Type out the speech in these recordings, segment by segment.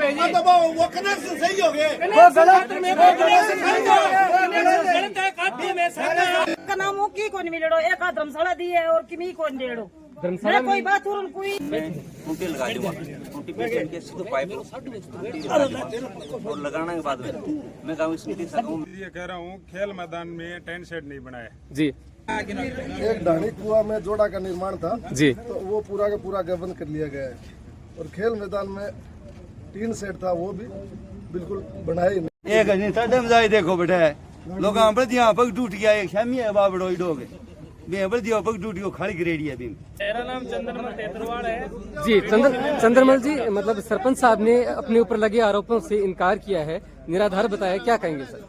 वो कनेक्शन सही हो गए, वो गलत का नाम की कोन मिलेड़ो एक धर्मशाला दी है और किमी कोन डेड़ो धर्मशाला कोई बात और कोई टूटी लगा दूंगा टूटी पे के सीधे पाइप और लगाने के बाद मैं कहूँ इसकी दिशा कहूँ ये कह रहा हूँ खेल मैदान में टेंट शेड नहीं बनाया जी। एक ढाणी कुआं में जोड़ा का निर्माण था जी, तो वो पूरा का पूरा गबन कर लिया गया है और खेल मैदान में टीन सेट था वो भी बिल्कुल बनाया ही नहीं। एक नहीं साढ़े मजाई देखो बेटा लोग बढ़िया पग टूट गया एक शामी है बाबड़ो डोगे मैं बढ़िया पग टूटी को खाली करेड़ी है। मेरा नाम चंद्रमल तेतरवाल है जी। चंद्रमल जी, मतलब सरपंच साहब ने अपने ऊपर लगे आरोपों से इनकार किया है, निराधार बताया, क्या कहेंगे सर?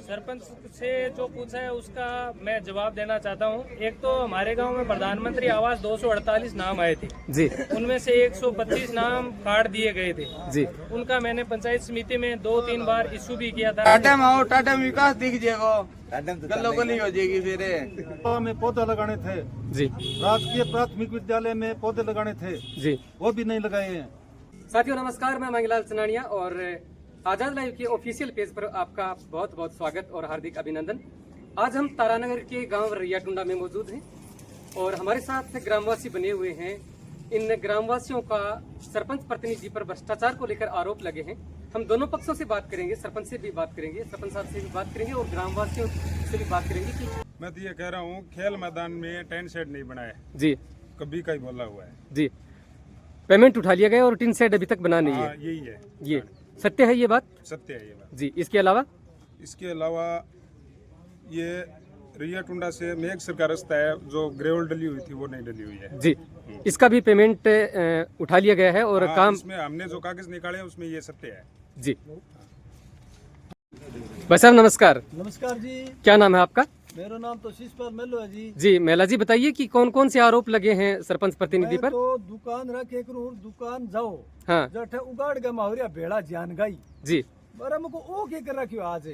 सरपंच से जो पूछा है उसका मैं जवाब देना चाहता हूँ। एक तो हमारे गांव में प्रधानमंत्री आवास 248 नाम आए थे जी, उनमें से 125 नाम काट दिए गए थे जी। उनका मैंने पंचायत समिति में 2-3 बार इशू भी किया था। टाटा में आओ, टाटा में विकास दिख जाएगा, गल्लों को नहीं हो जाएगी फिर। में पौधे लगाने थे जी, राजकीय प्राथमिक विद्यालय में पौधे लगाने थे जी। वो भी नहीं लगाए हैं। साथियों नमस्कार, मैं मंगलाल चनानिया और आजाद लाइव के ऑफिशियल पेज पर आपका बहुत बहुत स्वागत और हार्दिक अभिनंदन। आज हम तारानगर के गांव रैयाटुंडा में मौजूद हैं और हमारे साथ ग्रामवासी बने हुए हैं। इन ग्रामवासियों का सरपंच प्रतिनिधि पर भ्रष्टाचार को लेकर आरोप लगे हैं। हम दोनों पक्षों से बात करेंगे, सरपंच से भी बात करेंगे, सरपंच साहब से भी बात करेंगे और ग्रामवासियों से भी बात करेंगे कि मैं तो ये कह रहा हूँ खेल मैदान में टेंट शेड नहीं बनाया जी, कभी का ही बोला हुआ है जी। पेमेंट उठा लिया गया और टीन सेट अभी तक बना नहीं है। यही है, ये सत्य है, ये बात सत्य है ये बात। जी। इसके अलावा ये रैयाटुंडा से मेघसर का रास्ता है जो ग्रेवल डली हुई थी वो नहीं डली हुई है जी, इसका भी पेमेंट उठा लिया गया है और काम इसमें हमने जो कागज निकाले हैं उसमें ये सत्य है जी। भाई साहब नमस्कार। नमस्कार जी, क्या नाम है आपका? मेरा नाम तो शीशपाल मेलो है जी। जी मेला जी, बताइए कि कौन कौन से आरोप लगे हैं सरपंच प्रतिनिधि पर? तो दुकान रखे करूँ दुकान जाओ हाँ जठे उगाड़ के माहौरिया भेड़ा जान गई जी, बरा मुझको ओ के कर रखियो आज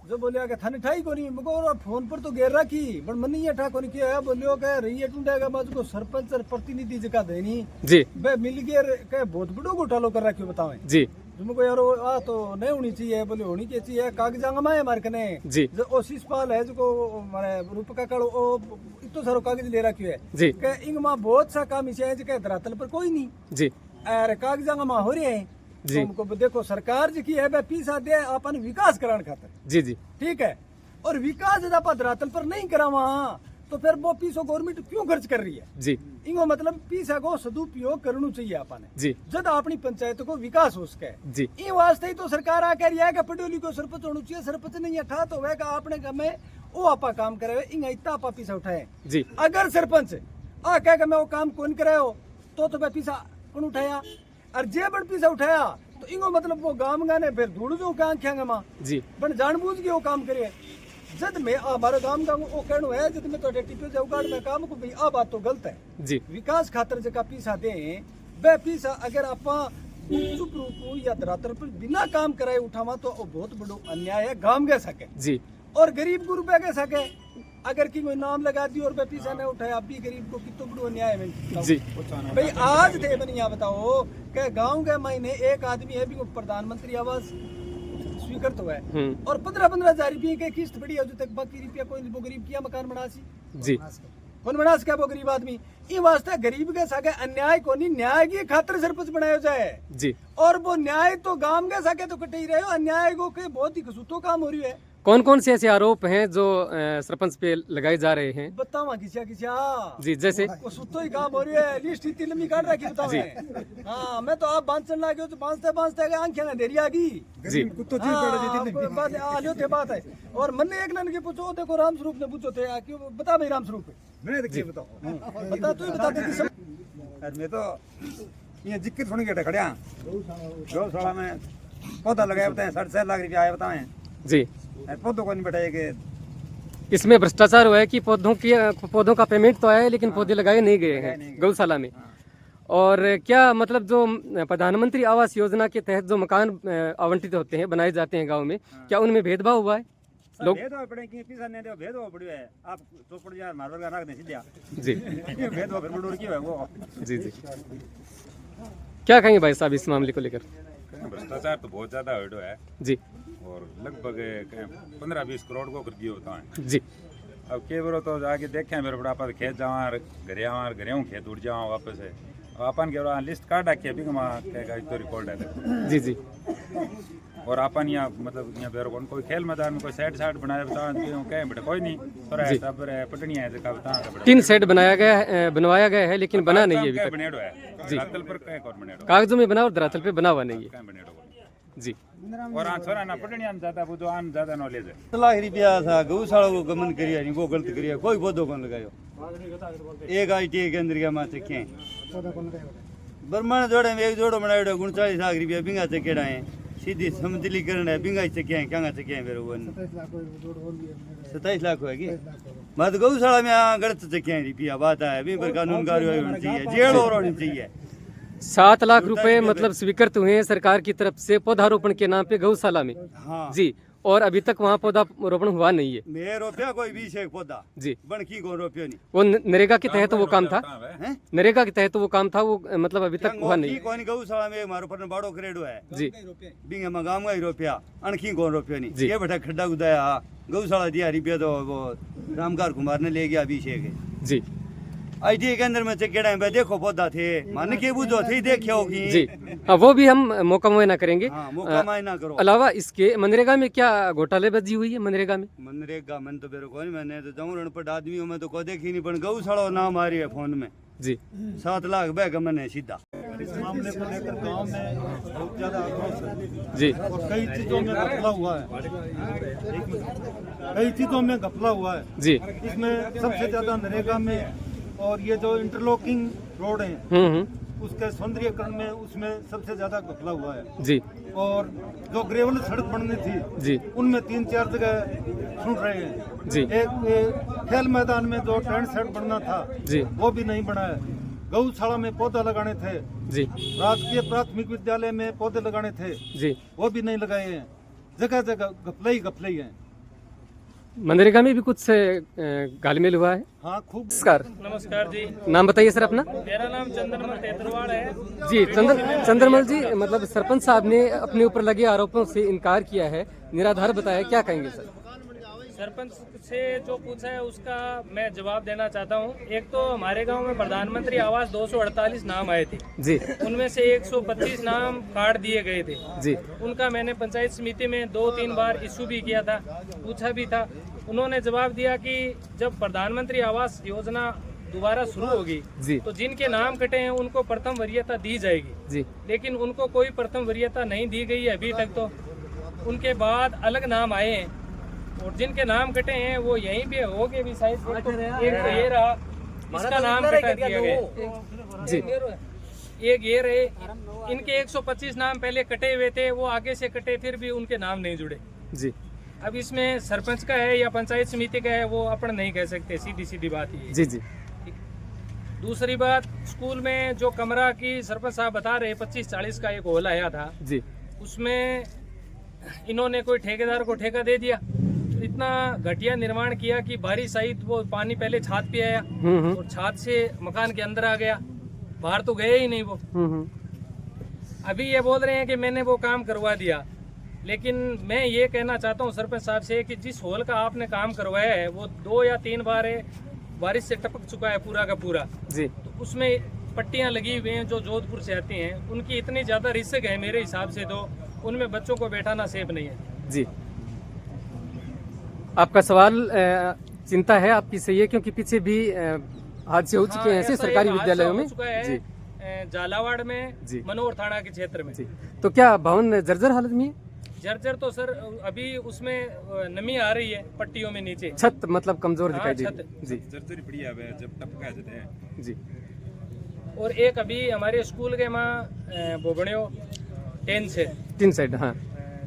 जो बोलिया के थाने ठाई कोनी मुझको फोन पर तो घेर रखी पर मन ये ठा कोनी किया है बोलियो के रही टुंडा का मुझको सरपंच और प्रतिनिधि जगह देनी जी, बे मिल गए के बहुत बड़ो घोटालो कर रखियो बतावे जी, तुमको यार आ तो नहीं होनी चाहिए बोले होनी के चाहिए कागजांग में है मार कने जी, जो ओसिस पाल है जो मारे रूप का कालो ओ इतो सारो कागज ले रखियो है जी, के इंग में बहुत सा काम इसे है जे धरातल पर कोई नहीं जी, अरे कागजांग में हो रहे हैं जी। तुमको देखो सरकार जी की है बे पीसा दे अपन विकास कराने खातिर जी, जी, ठीक है और विकास यदि आप धरातल पर नहीं करावा तो फिर वो पीसो गवर्नमेंट क्यों खर्च कर रही है जी, इंगो मतलब पीसा को सदुपयोग करना चाहिए अपन जी, जब अपनी पंचायत को विकास हो सके जी, इन वास्ते ही तो सरकार आकर यह है पटोली को सरपंच होना चाहिए सरपंच नहीं अठा तो वह आपने में वो आपा काम करे इंगा इतना आपा पीसा उठाए जी, अगर सरपंच आ कह मैं वो काम कौन करायो तो वह पीसा कौन उठाया और जे बड़ पीसा उठाया तो इंगो मतलब वो गांव गाने फिर धूड़ जो क्या आंखेंगे मां जी, बन जानबूझ के वो काम करे जद में हमारे गांव का वो कहनो है जद में तो टिपे जाऊगाड़ में काम को भाई आ बात तो गलत है जी, विकास खातर जगह पीसा दे वह पीसा अगर आप चुप रूप या धरातल पर बिना काम कराए उठावा तो वो बहुत बड़ो अन्याय है गांव के सके जी, और गरीब को रुपए के सके अगर की कोई नाम लगा दी और वह पीसा नहीं उठाया अब भी गरीब को कितना बड़ो अन्याय है जी, भाई आज थे बनिया बताओ कि गांव के महीने एक आदमी है भी वो प्रधानमंत्री आवास स्वीकृत हुआ है और 15-15 हजार रुपये के किस्त बड़ी है जो तक बाकी रुपया कोई वो गरीब किया मकान बना सी जी, कौन बना सके वो गरीब आदमी ये वास्ते गरीब के सके अन्याय को नहीं न्याय की खातिर सरपंच बनाया जाए जी। और वो न्याय तो गांव के सके तो कटे ही रहे हो अन्याय को के बहुत ही कसूतो काम हो रही है। कौन कौन से ऐसे आरोप हैं जो सरपंच पे लगाए जा रहे हैं? बतावा किसा किसा जी, जैसे वो सुतो ही काम हो रही है लिस्ट इतनी लंबी काट रखी बताओ हाँ मैं तो आप बांधन लागे तो बांधते आंखें देरी आ गई जी, आलियो थे बात है और मन ने एक लन के पूछो देखो राम स्वरूप ने पूछो थे क्यों बता भाई राम स्वरूप मैं देखिए बताओ बता तू ही बता दे मैं तो ये जिक्र सुन के खड़िया गौशाला में पौधा लगाया बताए 7.5 लाख रुपया आया बताए जी। पौधों को नहीं बैठाए कि इसमें भ्रष्टाचार हुआ है कि पौधों का पेमेंट तो आया है लेकिन पौधे लगाए नहीं गए हैं गौशाला में। और क्या मतलब जो प्रधानमंत्री आवास योजना के तहत जो मकान आवंटित होते हैं बनाए जाते हैं गांव में, क्या उनमें भेदभाव हुआ है? लोग भेदभाव पड़े कि पीसा नहीं दो भेदभाव पड़े है आप तो पड़ जाए मारवर का रख दे सीधा जी, ये भेदभाव फिर बड़ोर की है वो जी, जी। क्या कहेंगे भाई साहब इस मामले को लेकर? भ्रष्टाचार तो बहुत ज्यादा हो है जी और लगभग 15-20 करोड़ को कर दिया होता है जी। अब के बार तो जाके देखे मेरे बड़ा पर खेत जावा घरे आवा घरे हूँ खेत उड़ जावा वापस है अपन के लिस्ट काट रखी अभी तो रिकॉर्ड है जी जी। और अपन यहाँ मतलब यहाँ बेरो कोई खेल मैदान में कोई साइड बनाया बता कहें बेटा कोई नहीं पटनिया है जगह बता 3 सेट बनवाया गया है लेकिन बना नहीं है अभी तक। बनेड़ो है धरातल पर कहीं और बनेड़ो कागजों में बना और धरातल पे बना हुआ नहीं है कहीं बनेड़ो जी। और छोरा ना पटनिया ज्यादा वो जो आन ज्यादा नॉलेज है 7 लाख रुपया था गौशाला को गमन करिया नहीं वो गलत करिया कोई पौधो कौन लगायो एक ITA केंद्र के माथे के ब्रह्मांड जोड़े में एक जोड़ो बनायो 39 लाख रुपया बिंगा चकेड़ा है सीधी समतलीकरण है बिंगा चके हैं क्या चके हैं फिर वो 27 लाख होगी मत गौशाला में गलत चके हैं रुपया बात है अभी पर कानून कार्रवाई होनी चाहिए जेल और होनी चाहिए। 7 लाख रुपए मतलब स्वीकृत हुए हैं सरकार की तरफ से पौधारोपण के नाम पे गौशाला में। हाँ जी। और अभी तक वहाँ पौधा रोपण हुआ नहीं है। मैं रोपया कोई 20 एक पौधा जी। बनकी को रोपया नहीं वो नरेगा के तहत वो काम था, नरेगा के तहत वो काम था वो मतलब अभी तक हुआ नहीं। कोई गौशाला में मारो पर बाड़ो करेडो है जी बिंगे में गांव में रोपया अणखी को रोपया नहीं ये बैठा खड्डा गुदाया गौशाला दिया रुपया तो वो रामकार कुमार ने ले गया अभिषेक जी। ITA के अंदर में चकेड़ा है देखो पौधा थे मान के बुझो थे देखे होगी जी। हाँ वो भी हम मौका मुआयना करेंगे। हाँ, मौका मुआयना करो। अलावा इसके मनरेगा में क्या घोटालेबाजी हुई है? मनरेगा में मन तो मेरे को नहीं मैंने तो जाऊँ रणपट आदमियों में तो कोई देखी नहीं पर गौशाला नाम आ रही है फोन में जी। 7 लाख बैग मैंने सीधा इस मामले को लेकर गांव में बहुत ज्यादा आक्रोश है जी। और कई चीजों में घपला हुआ है कई चीजों में घपला हुआ है जी। इसमें सबसे ज्यादा नरेगा में और ये जो इंटरलॉकिंग रोड है उसके सौंदर्यकरण में उसमें सबसे ज्यादा घपला हुआ है जी। और जो ग्रेवल सड़क बननी थी जी उनमें 3-4 जगह छूट रहे हैं जी। एक खेल मैदान में जो टेंट सेट बनना था जी वो भी नहीं बना है। गौशाला में पौधा लगाने थे जी। राजकीय प्राथमिक विद्यालय में पौधे लगाने थे जी वो भी नहीं लगाए हैं। जगह जगह घपले ही हैं। मनरेगा में भी कुछ घालमेल हुआ है। हाँ खूब। नमस्कार। नमस्कार जी। नाम बताइए सर अपना। मेरा नाम चंद्रमल तेतरवाड़ है जी। चंद्रमल जी मतलब सरपंच साहब ने अपने ऊपर लगे आरोपों से इनकार किया है, निराधार बताया, क्या कहेंगे सर? सरपंच से जो पूछा है उसका मैं जवाब देना चाहता हूँ। एक तो हमारे गांव में प्रधानमंत्री आवास 248 नाम आए थे जी। उनमें से 125 नाम कार्ड दिए गए थे जी। उनका मैंने पंचायत समिति में 2-3 बार इशू भी किया था, पूछा भी था। उन्होंने जवाब दिया कि जब प्रधानमंत्री आवास योजना दोबारा शुरू होगी जी। तो जिनके नाम कटे हैं उनको प्रथम वरीयता दी जाएगी जी। लेकिन उनको कोई प्रथम वरीयता नहीं दी गई है अभी तक। तो उनके बाद अलग नाम आए हैं और जिनके नाम कटे हैं वो यहीं पे हो गए भी शायद। एक तो ये रहा, इसका नाम कटा दिया गया जी। एक ये रहे, इनके 125 नाम पहले कटे हुए थे, वो आगे से कटे फिर भी उनके नाम नहीं जुड़े जी। अब इसमें सरपंच का है या पंचायत समिति का है वो अपन नहीं कह सकते, सीधी बात ये। जी जी। दूसरी बात, स्कूल में जो कमरा की सरपंच साहब बता रहे 25-40 का एक हॉल आया था जी। उसमें इन्होंने कोई ठेकेदार को ठेका दे दिया, इतना घटिया निर्माण किया कि बारिश आई तो वो पानी पहले छत पे आया और छत से मकान के अंदर आ गया, बाहर तो गए ही नहीं वो। अभी ये बोल रहे हैं कि मैंने वो काम करवा दिया, लेकिन मैं ये कहना चाहता हूँ सरपंच साहब से कि जिस हॉल का आपने काम करवाया है वो 2 या 3 बार बारिश से टपक चुका है पूरा का पूरा जी। तो उसमें पट्टियां लगी हुई हैं जो जोधपुर से आती हैं, उनकी इतनी ज़्यादा रिस्क है मेरे हिसाब से, तो उनमें बच्चों को बैठाना सेफ नहीं है जी। आपका सवाल चिंता है आपकी सही है, क्योंकि पीछे भी हादसे हो चुके हैं ऐसे सरकारी विद्यालयों में जी। झालावाड़ में जी। मनोहर थाना के क्षेत्र में जी। तो क्या भवन जर्जर हालत में है? जर्जर तो सर अभी उसमें नमी आ रही है पट्टियों में नीचे, छत मतलब कमजोर दिखाई दे छत। रही जी। जर्जरी पड़ी है जब टपका जाते हैं जी। और एक अभी हमारे स्कूल के वहाँ बोबड़ियों 10 से 3 साइड हाँ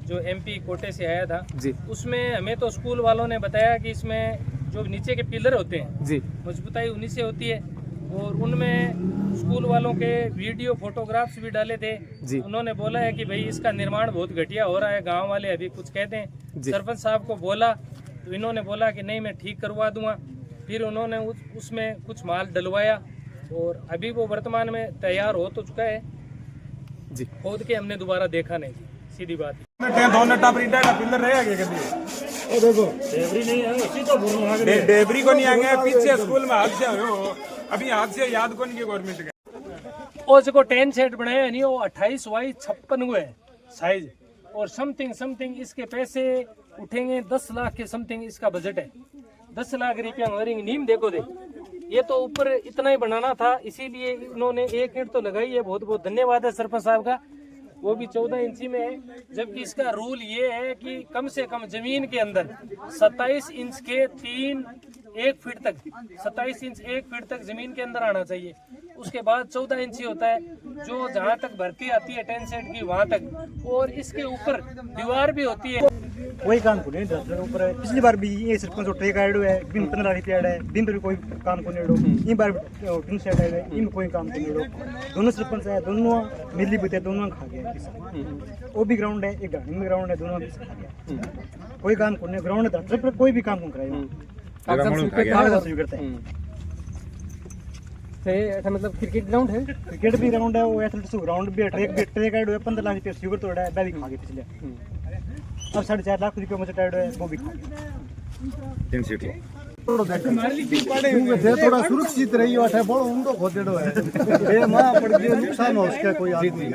जो MP कोटे से आया था जी। उसमें हमें तो स्कूल वालों ने बताया कि इसमें जो नीचे के पिलर होते हैं जी मजबूताई उन्हीं से होती है, और उनमें स्कूल वालों के वीडियो फोटोग्राफ्स भी डाले थे जी। उन्होंने बोला है कि भाई इसका निर्माण बहुत घटिया हो रहा है, गांव वाले अभी कुछ कहते हैं। जी। सरपंच साहब को बोला तो इन्होंने बोला कि नहीं मैं ठीक करवा दूंगा, फिर उन्होंने उसमें कुछ माल डलवाया और अभी वो वर्तमान में तैयार हो तो चुका है। जी। खोद के हमने दोबारा देखा नहीं जी, सीधी बात है। दो नट्टा प्रिंटा का पिलर रहेगा क्या कभी? डेबरी को नहीं आएंगे, पीछे स्कूल में हादसे हो, अभी हादसे याद कौन की गवर्नमेंट के? और जो 10 सेट बनाया है नहीं, वो 28 बाई 56 हुए साइज, और समथिंग इसके पैसे उठेंगे 10 लाख के समथिंग इसका बजट है। 10 लाख रुपया वायरिंग नीम देखो दे, ये तो ऊपर इतना ही बनाना था, इसीलिए इन्होंने 1 ईंट तो लगाई है। बहुत बहुत धन्यवाद है सरपंच साहब का, वो भी 14 इंची में है, जबकि इसका रूल ये है कि कम से कम जमीन के अंदर 27 इंच के 1 फीट तक 27 इंच 1 फीट तक जमीन के अंदर आना चाहिए। उसके बाद 14 इंची होता है, जो जहाँ तक भर्ती आती है 10 सेट की वहाँ तक, और इसके ऊपर दीवार भी होती है। कोई काम को नहीं ऊपर है। पिछली बार भी ये सरपंच को ट्रेक आइडो है, बिन 15 रुपया है, बिन पर कोई काम को नेड़ो। ई बार टिन सेट है, इन कोई काम को नेड़ो। दोनों सरपंच है, दोनों मिली बुते दोनों खा गया। वो भी ग्राउंड है, एक गाड़ी में ग्राउंड है, दोनों भी खा गया। कोई काम को नहीं, ग्राउंड है पर कोई भी काम को कराएगा। कागज स्वीकारता है। ऐसा मतलब क्रिकेट ग्राउंड है, क्रिकेट भी ग्राउंड है, वो एथलेटिक्स ग्राउंड भी है, ट्रेक आइडो है, 15 लाख रुपया स्वीकार तोड़ा है, भी खा गया पिछले। अब 4.5 लाख रुपये मुझे टाइड है, वो भी खा गया। 3 सीट थोड़ा सुरक्षित रही हो, बड़ो उंडो खोदेड़ो है, पड़ गयो नुकसान हो उसका कोई आदमी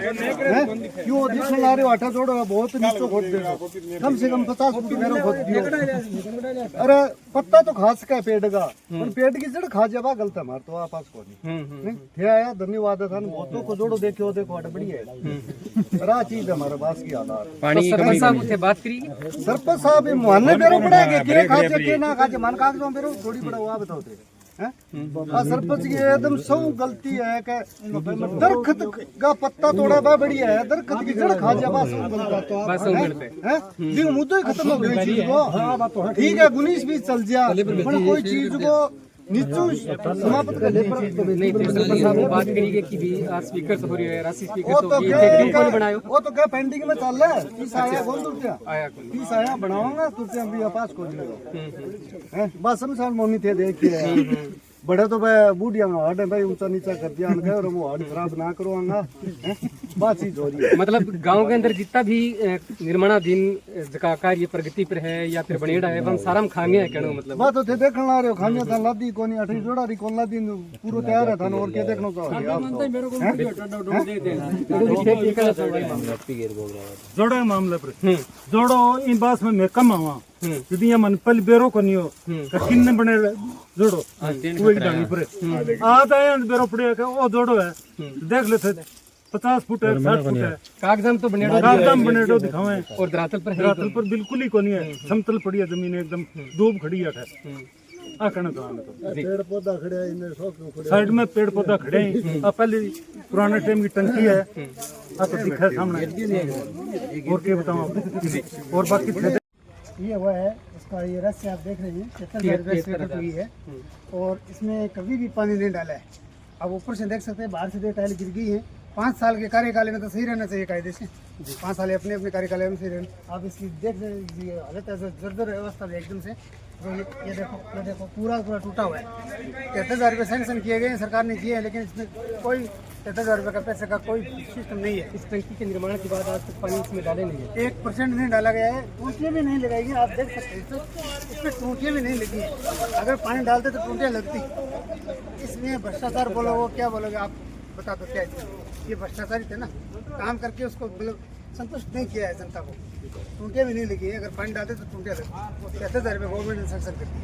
क्यों देखने ला रहे हो? आटा जोड़ो बहुत नीचे खोद दे, कम से कम 50 फुट मेरा खोद दियो। अरे पत्ता तो खा सका पेड़ का, पर पेड़ की जड़ खा जावा गलत है हमारे तो आप पास को नहीं थे आया। धन्यवाद है थान बहुतों को जोड़ो, देखो देखो आटा बढ़िया है, रा चीज हमारे पास की हालात। सरपंच साहब से बात करी, सरपंच साहब मोहल्ले बेरो पड़ेगा के खाचे के ना खाचे मन कागजों बेरो थोड़ी बड़ा हुआ बताओ थे हैं। सरपंच की एकदम सौ गलती है कि दरखत का पत्ता तोड़ा बा बढ़िया है, दरखत की जड़ खा जा बस है जी मुद्दा ही खत्म हो गई चीज को। ठीक है 19 भी चल जा, पर कोई चीज को नीचू समाप्त कर ले। नहीं सरपंच साहब ने बात करी कि भी स्पीकर हो रही है, राशि स्पीकर तो ये कौन बनायो, वो तो क्या पेंडिंग में चल रहा है। 30 आया कौन तुरते आया 30 आया बनाऊंगा तुरते अभी पास को नहीं है। बस समझ मोनी थे देखिए बड़े तो भाई बूढ़िया हार्ड है भाई, ऊंचा नीचा कर दिया और वो हार्ड खराब ना करो बात चीज हो रही है। मतलब गांव के अंदर जितना भी निर्माणाधीन का कार्य प्रगति पर है या फिर बनेड़ा है, हम सारा खांगे है कहना मतलब बात होते देखने ला रहे हो, खाने था लादी कोनी 28 जोड़ा रही कौन लादी पूरा तैयार है था और क्या देखना चाहोगे जोड़ा मामले पर जोड़ो इन बात में मैं कम आवा यदि ये मन पल बेरो को नहीं हो किन्ने बने जोड़ो कोई डाली पर आता है बेरो पड़े का वो जोड़ो है देख लेते 50 फुट है 60 फुट है कागजाम तो बनेड़ो दिखावे और धरातल पर बिल्कुल ही को नहीं है, समतल पड़ी है जमीन एकदम धूप खड़ी है। आ कहना तो पेड़ पौधा खड़े हैं, साइड में पेड़ पौधा खड़े हैं। पहले पुराने टाइम की टंकी है, आपको दिखा सामने और क्या बताऊं और बाकी ये हुआ है इसका ये रस्सी आप देख रहे हैं 73,000 रुपये है और इसमें कभी भी पानी नहीं डाला है। अब ऊपर से देख सकते हैं बाहर से टाइल गिर गई है। 5 साल के कार्यकाल में तो सही रहना चाहिए कायदे से, 5 साल अपने अपने कार्यकाल में सही रहना। आप इसकी देख लीजिए हालत है जर्जर अवस्था है एकदम से। तो ये देखो पूरा टूटा हुआ है। 73,000 रुपये सैंक्शन किए गए हैं, सरकार ने किए हैं, लेकिन इसमें कोई 73,000 रुपये का पैसे का कोई सिस्टम नहीं है। इस टंकी के निर्माण के बाद आज तक पानी इसमें डाले नहीं है, 1% नहीं डाला गया है, टूटियाँ भी नहीं लगाई गई। आप देख सकते हैं इसमें टूटियाँ भी नहीं लगी है। अगर पानी डालते तो टूटियाँ लगती। इसमें भ्रष्टाचार बोलोगे क्या बोलोगे आप बता दो क्या ये भ्रष्टाचारी थे ना, काम करके उसको मतलब संतुष्ट नहीं किया है जनता को। टूटियाँ भी नहीं लगी है, अगर पानी डालते तो टूटियाँ लगती। 73,000 रुपये गवर्नमेंट ने सैंक्शन करती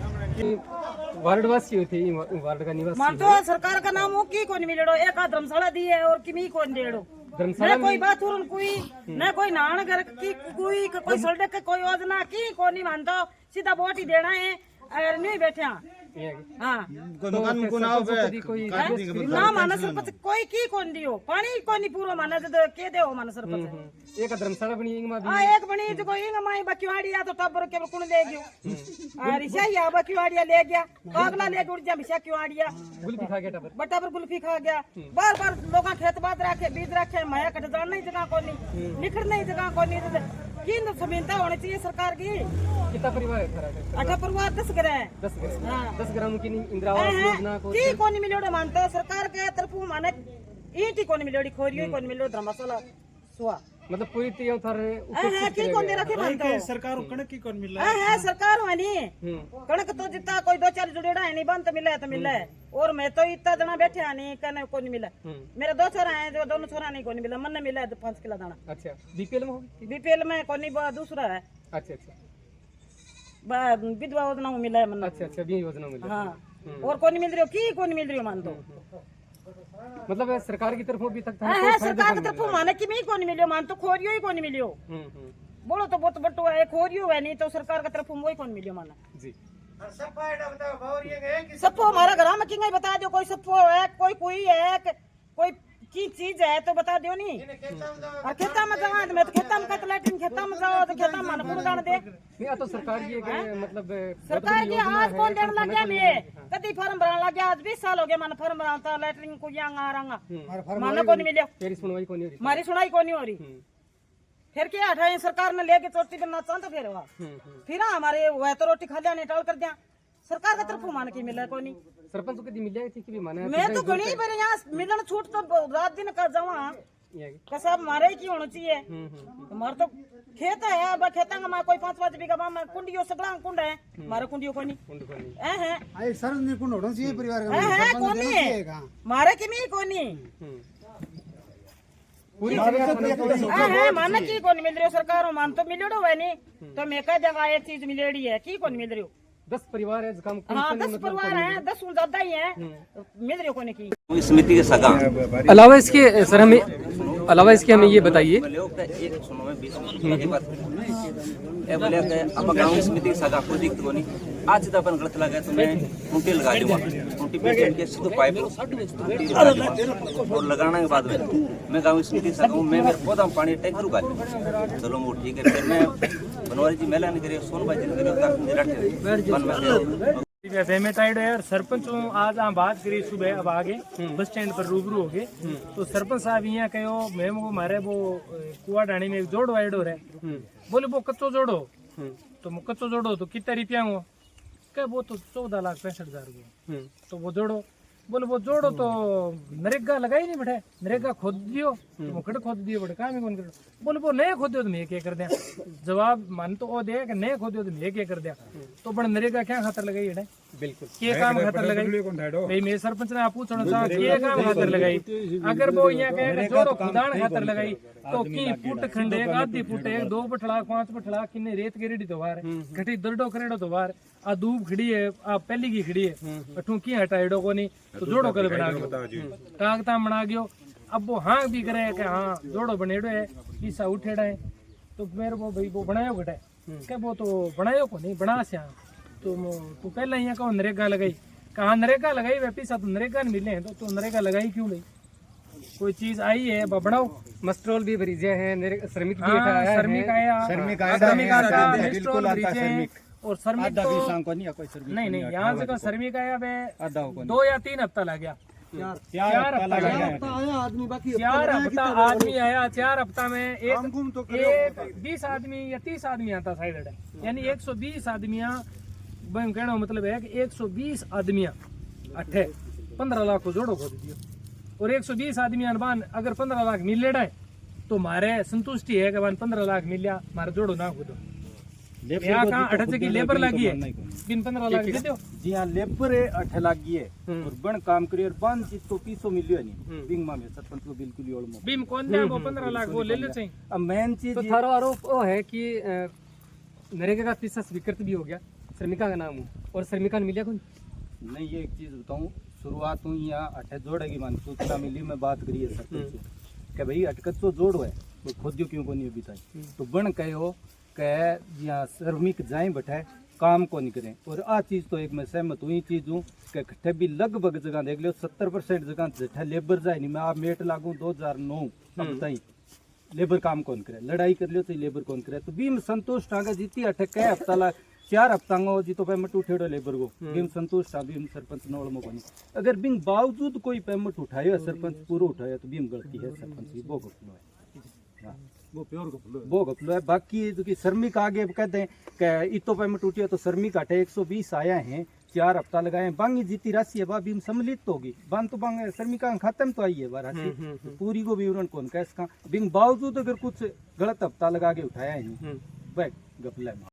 है। वार्डवासी थे वार्ड का निवासी मान तो सरकार का नाम हो की कौन मिलेड़ो, एक धर्मशाला दी है और किमी कौन डेड़ो, धर्मशाला न कोई बाथरूम कोई न कोई नहान घर की कोई सड़क कोई योजना की कौन नहीं मानता, सीधा वोट ही देना है और नहीं बैठे हाँ ना माना सरपंच कोई की कौन दियो, पानी कोई पूरा माना के दे माना सरपंच एक धर्मशाला बनी एक बनी जो कोई माई बकिवाड़िया तो टब्बर के कुण ले गयो और या बकिवाड़िया ले गया अगला ले उड़ जा बिशा किवाड़िया गुल्फी खा गया टब्बर बटाबर गुल्फी खा गया। बार बार लोग खेत बात रखे बीज रखे माया कट जान नहीं जगह कोनी निखर नहीं जगह कोनी किन जमीनता होनी चाहिए सरकार की। कितना परिवार है 8 परिवार 10 घर है 10 ग्राम की इंदिरा आवास योजना को की कौन मिलोड़े मानता सरकार के तरफ माने ईटी कौन मिलोड़ी खोरियो कौन मिलो धर्मशाला सुहा मतलब पूरी तैयार थार है की कौन दे रखे मान तो सरकार को कणक की कौन मिल है सरकार वाली कणक तो जितना कोई 2-4 जुड़ेड़ा है नहीं बन तो मिले है और मैं तो इतना जना बैठे हैं नहीं कने कोई नहीं मिला मेरे 2 छोरा हैं जो दोनों छोरा नहीं कोई नहीं मिला मन ने मिला 5 किलो दाना। अच्छा बीपीएल में होगी? बीपीएल में कोई नहीं दूसरा है अच्छा अच्छा विधवा योजना में मिला है मन। अच्छा अच्छा भी योजना मिली। हाँ और कोई नहीं मिल रही हो की कोई नहीं मिल रही हो मान तो मतलब सरकार की तरफ भी तक था है सरकार की तरफ माने कि मैं कोनी मिलियो मान तो खोरियो ही कोनी मिलियो बोलो तो बहुत बट्टो है खोरियो है नहीं तो सरकार की तरफ वही कोनी मिलियो माना जी। सप्पो हमारा घर में किंग बता दो कोई सप्पो है कोई है कोई की चीज है तो बता दो नहीं और खेता में जाओ मैं तो खेता में कत लैट्रिन खेता में जाओ तो खेता में मन जान दे नहीं तो सरकार की मतलब सरकार की आज कौन देने लग गया मैं कदी फॉर्म भरने लग गया आज 20 साल हो गए मन फॉर्म भराता लैट्रिन को यांगा रंगा माना को नहीं मिलियो तेरी सुनवाई को नहीं हो रही हमारी सुनाई को नहीं हो रही फिर क्या हटाए सरकार ने लेके चोटी पे नाचा तो फिर हुआ फिर हमारे वह तो रोटी खा लिया नहीं टाल कर दिया सरकार का तरफ मान के मिला कोई नहीं सरपंच को कदी मिल जाएगी थी कि भी माने मैं तो घणी पर यहाँ मिलन छूट तो रात दिन कर जावा कसा मारे की होना चाहिए हमारे तो खेत है अब खेता में कोई 5-5 बीघा में कुंडियो सगला कुंड है मारे कुंडियो कोनी है आई सार्वजनिक कुंड होना चाहिए परिवार का है कोनी मारे की नहीं कोनी पूरी है मान की कोनी मिल रही हो सरकार मान तो मिलेड़ो है नहीं तो मैं कह देगा ये चीज मिलेड़ी है की कोनी मिल रही हो 10 परिवार है काम हाँ 10 परिवार है 10 ज्यादा ही है मिल रही हो कोनी की समिति के सगा अलावा इसके सर हमें ये बताइए एक सुनो मैं 20 मिनट की बात ए बोले कि अब गांव समिति के सगा कोई दिक्कत नहीं आज जब अपन गलत लगा तो मैं कुंटी लगा दूंगा कुंटी पे के सीधे पाइप और लगाने के बाद में मैं गांव समिति सगा हूं मैं पौधा में पानी टैंकर उगा चलो वो ठीक है फिर मैं बनवारी जी मेला नहीं करे सोनबाई जी करे का बन में फेमेटाइड है और सरपंच आज हम बात करी सुबह अब आगे बस स्टैंड पर रूबरू हो गए तो सरपंच साहब यहाँ कहो मैम वो मारे वो कुआ डाणी में जोड़ो आइडो रहे बोले वो कच्चो जोड़ो तो कच्चो जोड़ो तो कितना रुपया हो क्या वो तो 14,65,000 तो वो जोड़ो बोले वो जोड़ो तो नरेगा लगाई नहीं बैठे नरेगा खोद दियो तो मुकड़ खोद दियो बड़े काम ही कौन कर बोले वो नए खोदियो तो मैं क्या कर दिया जवाब मान तो वो दे कि नए खोदियो तो मैं क्या कर दिया तो बड़े नरेगा क्या खातर लगाई है बिल्कुल के काम खातर लगाई भाई मैं सरपंच ने पूछना था के काम खातर लगाई अगर वो यहाँ कहे जोड़ो खुदान खातर लगाई तो की फुट खंड एक आधी फुट एक 2 बठड़ा 5 बठड़ा किन्ने रेत के रेडी तो बाहर घटी दरडो करेडो तो बाहर आ दूब खड़ी है आ पहली की खड़ी है अठू की हटाइडो को नहीं तो जोड़ो कर बना गयो कागता बना गयो अब वो हाँ भी करे कि हाँ जोड़ो बनेड़ो है ईसा उठेड़ा है तो मेरे को भाई वो बनायो घटे क्या वो तो बनायो को नहीं बना से तो तू पहले यहाँ कहो नरेगा लगाई कहाँ नरेगा लगाई वे पैसा तो नरेगा नहीं मिले तो नरेगा लगाई क्यों नहीं कोई चीज आई है बनाओ मस्ट्रोल भी भरीजे हैं श्रमिक भी श्रमिक आया मस्ट्रोल भरीजे और श्रमिक तो नहीं यहाँ से श्रमिक आया वे 2 या 3 हफ्ता लग गया 4 हफ्ता लग गया 4 हफ्ता आदमी आया 4 हफ्ता में एक 20 आदमी या 30 आदमी आता साइड यानी 120 आदमियां कहना मतलब है कि 120 आदमियां अठे 15 लाख को जोड़ो खोद दियो और 120 आदमी अनबान अगर 15 लाख मिलेड़ा है तो मारे संतुष्टि है कि 15 लाख मिलिया मारे जोड़ो ना खुदो यहाँ कहाँ 8 की लेबर लगी है बिन 15 लाख दे दो जी हाँ लेबर है 8 लागी है और बन काम करिए और बन चीज तो 200 मिलियो नहीं बिंग में सरपंच को बिल्कुल ही ओळमो बीम कौन दे वो 15 लाख वो ले ले चाहिए अब मेन चीज तो थारो आरोप वो है कि नरेगा का पैसा स्वीकृत भी हो गया श्रमिका का नाम और श्रमिका ने मिला कौन नहीं ये एक चीज बताऊं शुरुआत हुई यहाँ 8 जोड़ेगी मान सूचना मिली में बात करी है सरपंच से कि भाई अटकचो जोड़ो है तो खोदियो क्यों को नहीं बिताई तो बन कहो कि यहाँ श्रमिक जाए बैठे काम को नहीं करें और आ चीज तो एक मैं सहमत हुई चीज हूँ कि खट्टे भी लगभग जगह देख लो 70% जगह जठा लेबर जाए नहीं मैं आप मेट लागू 2009 अब तई लेबर काम कौन करे लड़ाई कर लियो तो लेबर कौन करे तो बीम संतुष्ट आगे जीती अठे कई हफ्ता ला 4 हफ्ता जी तो पेमेंट उठेड़ो लेबर को बीम संतुष्ट आ बीम सरपंच नोड़मो को नहीं अगर बिन बावजूद कोई पेमेंट उठायो सरपंच पूरा उठाया तो बीम गलती है सरपंच की वो घपलो है वो प्योर वो घपलो है बाकी जो कि श्रमिक आगे कहते हैं कि इतो पेमेंट उठियो तो श्रमिक आटे 120 आया है 4 हफ्ता लगाए बांगी जीती राशि है बाबी सम्मिलित होगी बांग तो बांग श्रमिका खत्म तो आई है बार राशि पूरी को विवरण कौन कैस का बिंग बावजूद अगर कुछ गलत हफ्ता लगा के उठाया ही वह गपला